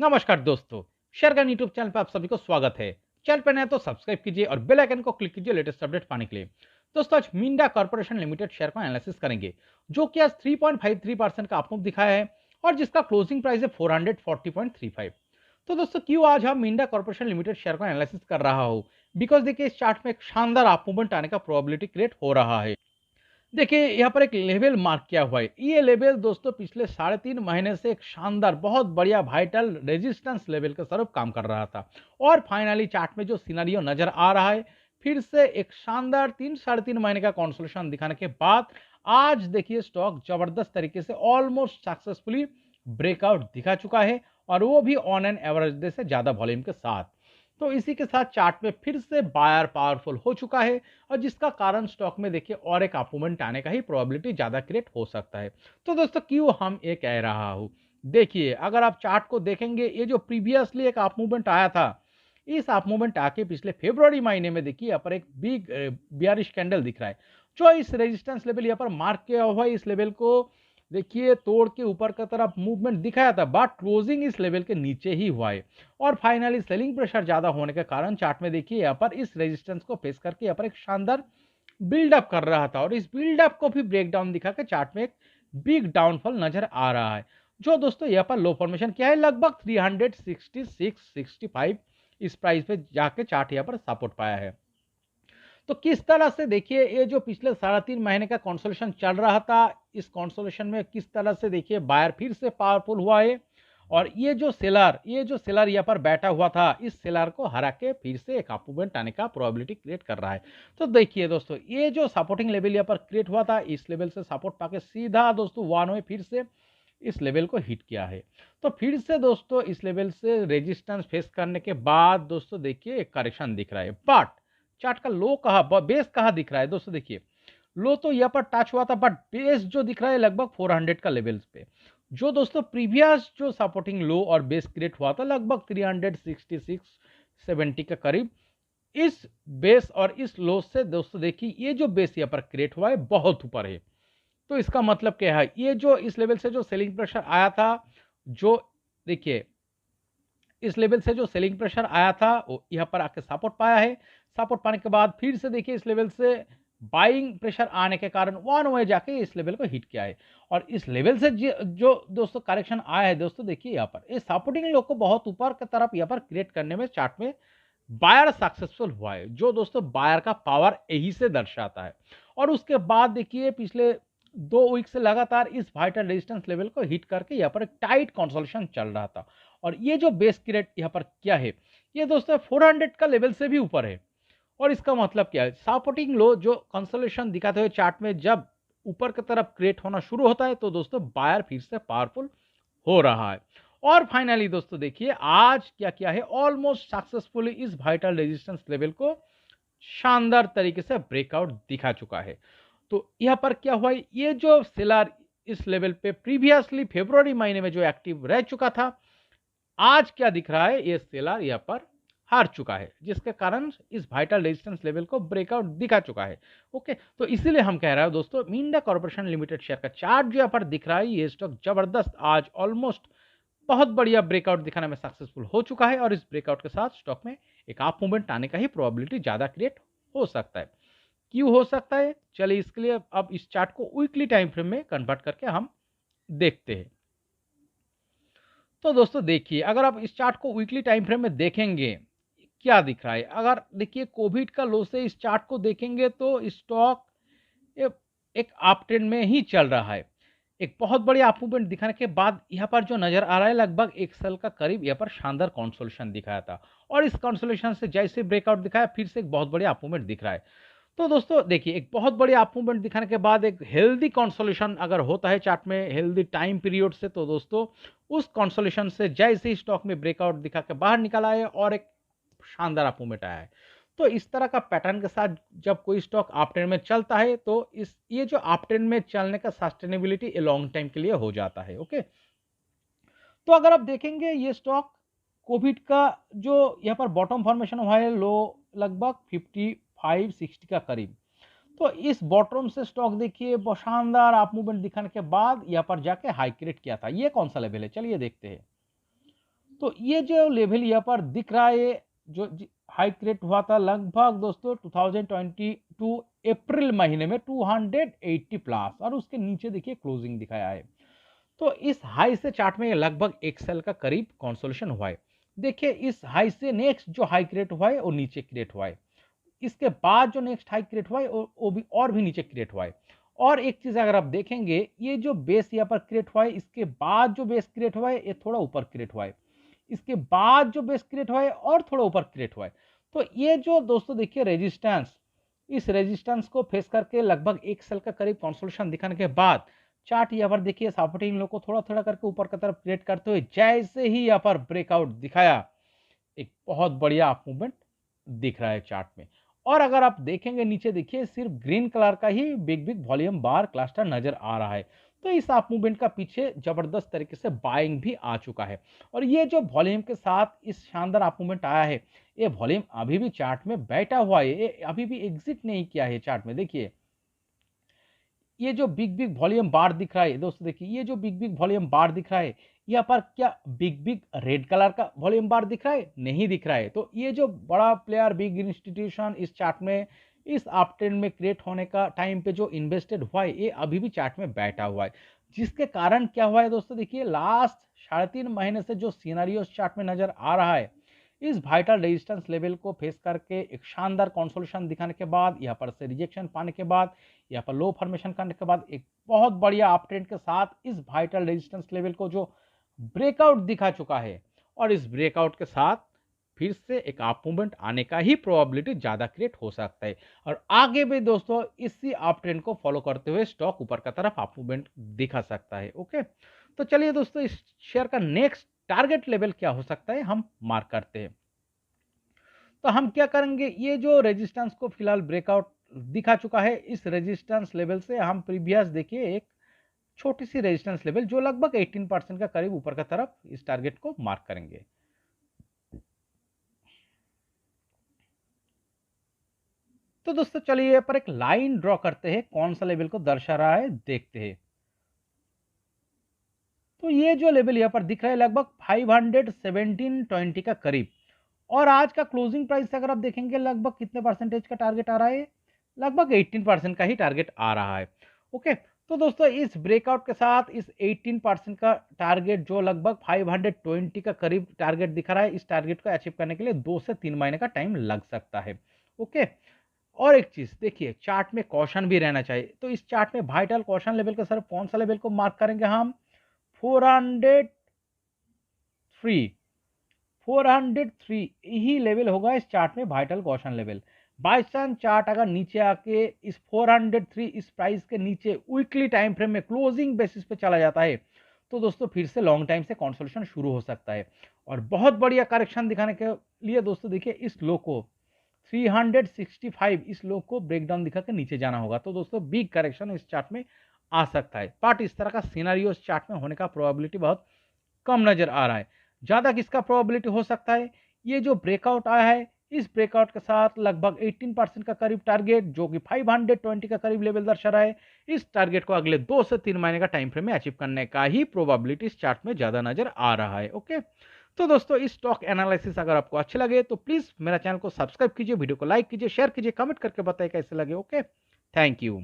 नमस्कार दोस्तों, शेरगन YouTube channel पर आप सभी को स्वागत है। चैनल पर नए तो सब्सक्राइब कीजिए और बेल आइकन को क्लिक कीजिए लेटेस्ट अपडेट पाने के लिए। दोस्तों आज मिंडा कॉर्पोरेशन लिमिटेड शेयर का एनालिसिस करेंगे, जो कि आज 3.53% का अपमूव दिखाया है और जिसका क्लोजिंग प्राइस है 440.35। तो दोस्तों क्यों आज हम मिंडा कॉर्पोरेशन लिमिटेड शेयर का एनालिसिस कर रहा हूँ, बिकॉज देखिए इस चार्ट में एक शानदार अपमूवमेंट आने का प्रोबेबिलिटी क्रिएट हो रहा है। देखिए यहाँ पर एक लेवल मार्क किया हुआ है। ये लेवल दोस्तों पिछले 3.5 महीने से एक शानदार बहुत बढ़िया वाइटल रेजिस्टेंस लेवल के स्वरूप काम कर रहा था और फाइनली चार्ट में जो सिनेरियो नजर आ रहा है, फिर से एक शानदार 3-3.5 महीने का कंसोलिडेशन दिखाने के बाद आज देखिए स्टॉक जबरदस्त तरीके से ऑलमोस्ट सक्सेसफुली ब्रेकआउट दिखा चुका है और वो भी ऑन एन एवरेज डे से ज्यादा वॉल्यूम के साथ। तो इसी के साथ चार्ट में फिर से बायर पावरफुल हो चुका है और जिसका कारण स्टॉक में देखिए और एक अपमूवमेंट आने का ही प्रोबेबिलिटी ज्यादा क्रिएट हो सकता है। तो दोस्तों क्यों हम ये कह रहा हूं, देखिए अगर आप चार्ट को देखेंगे, ये जो प्रीवियसली एक अपमूवमेंट आया था, इस अपमूवमेंट आके पिछले फरवरी महीने में देखिए यहाँ पर एक बिग बियरिश कैंडल दिख रहा है, जो इस रेजिस्टेंस लेवल यहाँ पर मार्क किया हुआ है। इस लेवल को देखिए तोड़ के ऊपर की तरफ मूवमेंट दिखाया था, बट क्लोजिंग इस लेवल के नीचे ही हुआ है और फाइनली सेलिंग प्रेशर ज्यादा होने के कारण चार्ट में देखिए यहाँ पर इस रेजिस्टेंस को फेस करके यहाँ पर एक शानदार बिल्डअप कर रहा था और इस बिल्डअप को भी ब्रेक डाउन दिखा के चार्ट में एक बिग डाउनफॉल नजर आ रहा है, जो दोस्तों यहाँ पर लो फॉर्मेशन क्या है लगभग 366-65 इस प्राइस पे जाके चार्ट यहाँ पर सपोर्ट पाया है। तो किस तरह से देखिए ये जो पिछले 3.5 महीने का कंसोलिडेशन चल रहा था, इस कंसोलिडेशन में किस तरह से देखिए बायर फिर से पावरफुल हुआ है और ये जो सेलर यहाँ पर बैठा हुआ था, इस सेलर को हरा के फिर से एक अपमूवमेंट आने का प्रोबेबिलिटी क्रिएट कर रहा है। तो देखिए दोस्तों ये जो सपोर्टिंग लेवल यहाँ पर क्रिएट हुआ था, इस लेवल से सपोर्ट पाके सीधा दोस्तों वन वे फिर से इस लेवल को हिट किया है। तो फिर से दोस्तों इस लेवल से रेजिस्टेंस फेस करने के बाद दोस्तों देखिए एक करेक्शन दिख रहा है, बट चार्ट का लो कहाँ, बेस कहाँ दिख रहा है दोस्तों, देखिए लो तो यहाँ पर टच हुआ था, बट बेस जो दिख रहा है लगभग 400 का लेवल्स पे, जो दोस्तों प्रीवियस जो सपोर्टिंग लो और बेस क्रिएट हुआ था लगभग 366-70 के करीब, इस बेस और इस लो से दोस्तों देखिए ये जो बेस यहाँ पर क्रिएट हुआ है बहुत ऊपर है। तो इसका मतलब क्या है, ये जो इस लेवल से जो सेलिंग प्रेशर आया था, जो देखिए इस लेवल से जो सेलिंग प्रेशर आया था वो यहाँ पर आके सपोर्ट पाया है। सपोर्ट पाने के बाद फिर से देखिए इस लेवल से बाइंग प्रेशर आने के कारण वन वे जाके इस लेवल को हिट किया है और इस लेवल से जो दोस्तों करेक्शन आया है दोस्तों देखिए यहाँ पर इस सपोर्टिंग लो को बहुत ऊपर की तरफ यहाँ पर क्रिएट करने में चार्ट में बायर सक्सेसफुल हुआ है, जो दोस्तों बायर का पावर यही से दर्शाता है। और उसके बाद देखिए पिछले 2 वीक से लगातार इस वाइटल रेजिस्टेंस लेवल को हिट करके यहाँ पर एक टाइट कंसोलिडेशन चल रहा था और ये जो बेस क्रिएट यहाँ पर क्या है, ये दोस्तों 400 का लेवल से भी ऊपर है। और इसका मतलब क्या है, सपोर्टिंग लो जो कंसोलिडेशन दिखाते हुए चार्ट में जब ऊपर की तरफ क्रिएट होना शुरू होता है तो दोस्तों बायर फिर से पावरफुल हो रहा है। और फाइनली दोस्तों देखिए आज क्या किया है, ऑलमोस्ट सक्सेसफुली इस वाइटल रेजिस्टेंस लेवल को शानदार तरीके से ब्रेकआउट दिखा चुका है। तो यहाँ पर क्या हुआ, ये जो सेलर इस लेवल पे प्रीवियसली फरवरी महीने में जो एक्टिव रह चुका था, आज क्या दिख रहा है, ये सेलर यहाँ पर हार चुका है, जिसके कारण इस वाइटल रेजिस्टेंस लेवल को ब्रेकआउट दिखा चुका है। ओके, तो इसीलिए हम कह रहे हैं दोस्तों मिंडा कॉर्पोरेशन लिमिटेड शेयर का चार्ट जो यहाँ पर दिख रहा है, ये स्टॉक जबरदस्त आज ऑलमोस्ट बहुत बढ़िया ब्रेकआउट दिखाने में सक्सेसफुल हो चुका है और इस ब्रेकआउट के साथ स्टॉक में एक अप मूवमेंट आने का ही प्रोबेबिलिटी ज्यादा क्रिएट हो सकता है। क्यों हो सकता है, चलिए इसके लिए अब इस चार्ट को वीकली टाइम फ्रेम में कन्वर्ट करके हम देखते हैं। तो दोस्तों देखिए अगर आप इस चार्ट को वीकली टाइम फ्रेम में देखेंगे क्या दिख रहा है, अगर देखिए कोविड का लो से इस चार्ट को देखेंगे तो स्टॉक एक अप ट्रेंड में ही चल रहा है। एक बहुत बड़ी अप मूवमेंट दिखाने के बाद यहाँ पर जो नजर आ रहा है लगभग 1 साल का करीब यहाँ पर शानदार कंसोलिडेशन दिखाया था और इस कंसोलिडेशन से जैसे ब्रेकआउट दिखाया फिर से एक बहुत बड़ी अप मूवमेंट दिख रहा है। तो दोस्तों देखिए एक बहुत बड़ी अप मूवमेंट दिखाने के बाद एक हेल्दी कंसोलिडेशन अगर होता है चार्ट में हेल्दी टाइम पीरियड से, तो दोस्तों उस कंसोलिडेशन से जैसे ही स्टॉक में ब्रेकआउट दिखा के बाहर निकला है और एक शानदार अप मूवमेंट आया है। तो इस तरह का पैटर्न के साथ जब कोई स्टॉक अप ट्रेंड में चलता है तो ये जो अप ट्रेंड में चलने का सस्टेनेबिलिटी लॉन्ग टाइम के लिए हो जाता है। ओके, तो अगर आप देखेंगे ये स्टॉक कोविड का जो यहाँ पर बॉटम फॉर्मेशन हुआ है लो लगभग 55-60 का करीब, तो इस बॉटम से स्टॉक देखिए शानदार अप मूवमेंट दिखाने के बाद यहाँ पर जाके हाई क्रिएट किया था। ये कौन सा लेवल है, चलिए देखते हैं। तो ये जो लेवल यहाँ पर दिख रहा है, जो हाई क्रिएट हुआ था लगभग दोस्तों 2022 अप्रैल महीने में 280 प्लस, और उसके नीचे देखिए क्लोजिंग दिखाया है। तो इस हाई से चार्ट में लगभग एक सेल का करीब कंसोलिडेशन हुआ है। देखिए इस हाई से नेक्स्ट जो हाई क्रिएट हुआ है वो नीचे क्रिएट हुआ है, इसके बाद जो नेक्स्ट हाई क्रिएट हुआ है वो भी और भी नीचे क्रिएट हुआ है। और एक चीज अगर आप देखेंगे, ये जो बेस यहाँ पर क्रिएट हुआ है, इसके बाद जो बेस क्रिएट हुआ है ये थोड़ा ऊपर क्रिएट हुआ है, इसके बाद जो बेस क्रिएट हुआ है और थोड़ा ऊपर क्रिएट हुआ है। तो ये जो दोस्तों देखिए रेजिस्टेंस, इस रेजिस्टेंस को फेस करके लगभग एक सेल का करीब कंसोलिडेशन दिखाने के बाद चार्ट यहाँ पर देखिए सपोर्टिंग लो को थोड़ा थोड़ा करके ऊपर की तरफ क्रिएट करते हुए जैसे ही यहाँ पर ब्रेकआउट दिखाया, एक बहुत बढ़िया अप मूवमेंट दिख रहा है चार्ट में। और अगर आप देखेंगे नीचे देखिए सिर्फ ग्रीन कलर का ही बिग बिग वॉल्यूम बार क्लस्टर नजर आ रहा है। तो इस अप मूवमेंट का पीछे जबरदस्त तरीके से बाइंग भी आ चुका है, और ये जो वॉल्यूम के साथ इस शानदार अप मूवमेंट आया है, ये वॉल्यूम अभी भी चार्ट में बैठा हुआ है, ये अभी भी एग्जिट नहीं किया है चार्ट में। देखिए ये जो बिग बिग वॉल्यूम बार दिख रहा है दोस्तों, देखिए ये जो बिग बिग वॉल्यूम बार दिख रहा है, यहाँ पर क्या बिग बिग रेड कलर का वॉल्यूम बार दिख रहा है? नहीं दिख रहा है। तो ये जो बड़ा प्लेयर बिग इंस्टीट्यूशन इस चार्ट में इस अप ट्रेंड में क्रिएट होने का टाइम पे जो इन्वेस्टेड हुआ है, ये अभी भी चार्ट में बैठा हुआ है, जिसके कारण क्या हुआ है दोस्तों, देखिए लास्ट 3.5 महीने से जो सीनारियो चार्ट में नजर आ रहा है, इस वाइटल रेजिस्टेंस लेवल को फेस करके एक शानदार कंसोलिडेशन दिखाने के बाद, यहाँ पर से रिजेक्शन पाने के बाद, यहाँ पर लो फॉर्मेशन करने के बाद एक बहुत बढ़िया अप ट्रेंड के साथ इस वाइटल रेजिस्टेंस लेवल को जो ब्रेकआउट दिखा चुका है, और इस ब्रेकआउट के साथ फिर से एक अप मूवमेंट आने का ही प्रोबेबिलिटी ज्यादा क्रिएट हो सकता है। और आगे भी दोस्तों इसी अप ट्रेंड को फॉलो करते हुए स्टॉक ऊपर का तरफ अप मूवमेंट दिखा सकता है। ओके, तो चलिए दोस्तों इस शेयर का नेक्स्ट टारगेट लेवल क्या हो सकता है हम मार्क करते हैं। तो हम क्या करेंगे, ये जो रेजिस्टेंस को फिलहाल ब्रेकआउट दिखा चुका है, इस रेजिस्टेंस लेवल से हम प्रीवियस देखिए एक छोटी सी रेजिस्टेंस लेवल जो लगभग 18% का करीब ऊपर का तरफ, इस टारगेट को मार्क करेंगे। तो दोस्तों चलिए यहाँ पर एक लाइन ड्रॉ करते हैं, कौन सा लेवल को दर्शा रहा है देखते हैं। तो ये जो लेवल यहाँ पर दिख रहा है लगभग 517.20 का करीब, और आज का क्लोजिंग प्राइस अगर आप देखेंगे लगभग कितने परसेंटेज का टारगेट आ रहा है, लगभग 18% का ही टारगेट आ रहा है। ओके, तो दोस्तों इस ब्रेकआउट के साथ इस 18% का टारगेट जो लगभग 520 का करीब टारगेट दिखा रहा है, इस टारगेट को अचीव करने के लिए 2 से 3 महीने का टाइम लग सकता है। ओके, और एक चीज देखिए चार्ट में कॉशन भी रहना चाहिए। तो इस चार्ट में वाइटल कॉशन लेवल का सर कौन सा लेवल को मार्क करेंगे हम, 403 403 यही लेवल होगा इस चार्ट में vital caution level. By chance chart अगर नीचे आके इस 403 इस प्राइस के नीचे वीकली टाइम फ्रेम में क्लोजिंग बेसिस पे चला जाता है, तो दोस्तों फिर से लॉन्ग टाइम से कंसोलिडेशन शुरू हो सकता है, और बहुत बढ़िया करेक्शन दिखाने के लिए दोस्तों देखिए इस लो को 365 इस लो को ब्रेकडाउन दिखा के नीचे जाना होगा। तो दोस्तों बिग करेक्शन इस चार्ट में आ सकता है, बट इस तरह का सिनेरियो इस चार्ट में होने का प्रोबेबिलिटी बहुत कम नजर आ रहा है। ज्यादा किसका प्रोबेबिलिटी हो सकता है, ये जो ब्रेकआउट आया है, इस ब्रेकआउट के साथ लगभग 18% का करीब टारगेट जो कि 520 का करीब लेवल दर्शा रहा है, इस टारगेट को अगले 2 से 3 महीने का टाइम फ्रेम में अचीव करने का ही प्रोबेबिलिटी इस चार्ट में ज्यादा नजर आ रहा है। ओके, तो दोस्तों इस स्टॉक एनालिसिस अगर आपको अच्छे लगे तो प्लीज मेरा चैनल को सब्सक्राइब कीजिए, वीडियो को लाइक कीजिए, शेयर कीजिए, कमेंट करके बताइए कैसे लगे। Okay, thank you.